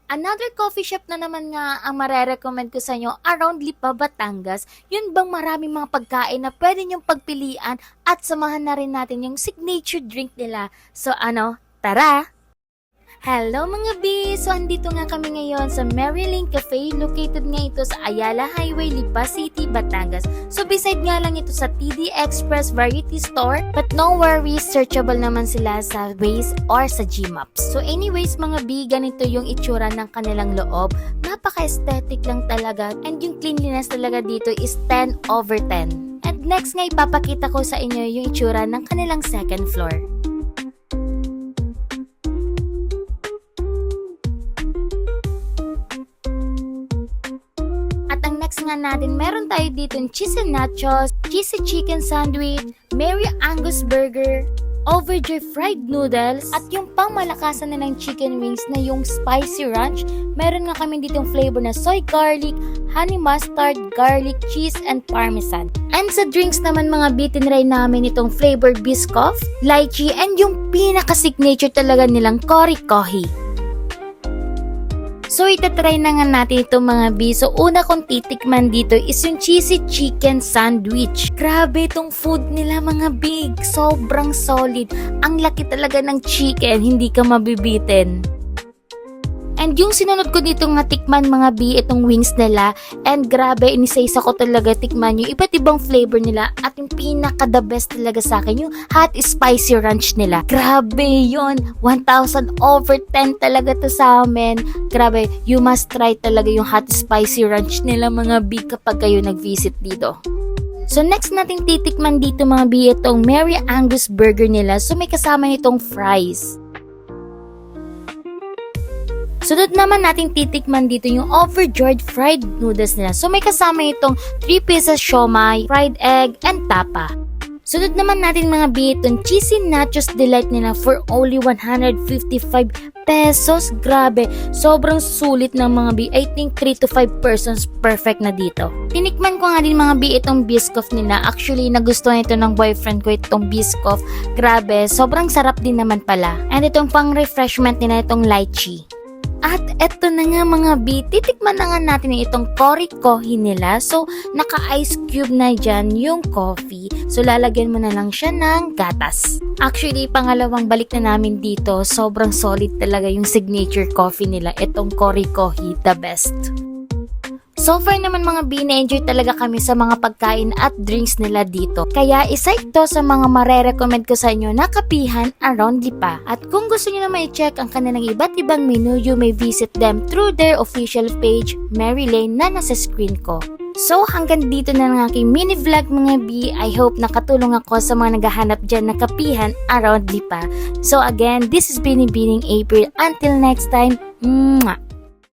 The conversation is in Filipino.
Another coffee shop na naman nga ang marerecommend ko sa inyo around Lipa, Batangas. Yun bang maraming mga pagkain na pwede nyong pagpilian at samahan na rin natin yung signature drink nila. So tara! Hello mga B! So andito nga kami ngayon sa Mary Lane Cafe. Located nga ito sa Ayala Highway, Lipa City, Batangas. So beside nga lang ito sa TD Express Variety Store. But no worries, searchable naman sila sa Waze or sa Gmaps. So anyways mga B, ganito yung itsura ng kanilang loob. Napaka-aesthetic lang talaga. And yung cleanliness talaga dito is 10 over 10. And next nga ipapakita ko sa inyo yung itsura ng kanilang second floor. Next nga natin, meron tayo dito yung cheesy nachos, cheesy chicken sandwich, Mary Angus burger, overjoy fried noodles, at yung pangmalakasan na ng chicken wings na yung spicy ranch. Meron nga kami dito yung flavor na soy garlic, honey mustard, garlic, cheese, and parmesan. And sa drinks naman mga bitin ray namin itong flavored biscoff, lychee, and yung pinaka-signature talaga nilang Cory Kohi. So, itatry na nga natin itong mga B. So, una kong titikman dito is yung cheesy chicken sandwich. Grabe itong food nila mga big. Sobrang solid. Ang laki talaga ng chicken. Hindi ka mabibitin. And yung sinunod ko dito nga tikman mga B, itong wings nila. And grabe, inisaysa ko talaga tikman yung iba't ibang flavor nila. At yung pinaka the best talaga sa akin, yung hot spicy ranch nila. Grabe yon, 1,000 over 10 talaga to sa amin. Grabe, you must try talaga yung hot spicy ranch nila mga B kapag kayo nag-visit dito. So next nating titikman dito mga B, itong Mary Angus burger nila. So may kasama nitong fries. Sunod naman nating titikman dito yung overjoyed fried noodles nila. So may kasama itong 3 pieces siomai, fried egg, and tapa. Sunod naman natin mga B, itong cheesy nachos delight nila for only 155 pesos. Grabe, sobrang sulit ng mga B. I think 3 to 5 persons perfect na dito. Tinikman ko nga din mga B itong biscoff nila. Actually, nagustuhan ito ng boyfriend ko itong biscoff. Grabe, sobrang sarap din naman pala. And itong pang refreshment nila itong lychee. At eto na nga mga B, titikman na nga natin itong Cory Kohi nila. So, naka-ice cube na dyan yung coffee. So, lalagyan mo na lang siya ng gatas. Actually, pangalawang balik na namin dito. Sobrang solid talaga yung signature coffee nila. Itong Cory Kohi, the best. So far naman mga B, na-enjoy talaga kami sa mga pagkain at drinks nila dito. Kaya isa ito sa mga marerecommend ko sa inyo na kapihan around Lipa. At kung gusto nyo naman i-check ang kanilang iba't ibang menu, you may visit them through their official page, Mary Lane, na nasa screen ko. So hanggang dito na ng aking mini vlog mga B. I hope nakatulong ako sa mga naghahanap dyan na kapihan around Lipa. So again, this is Binibining April. Until next time, mwah!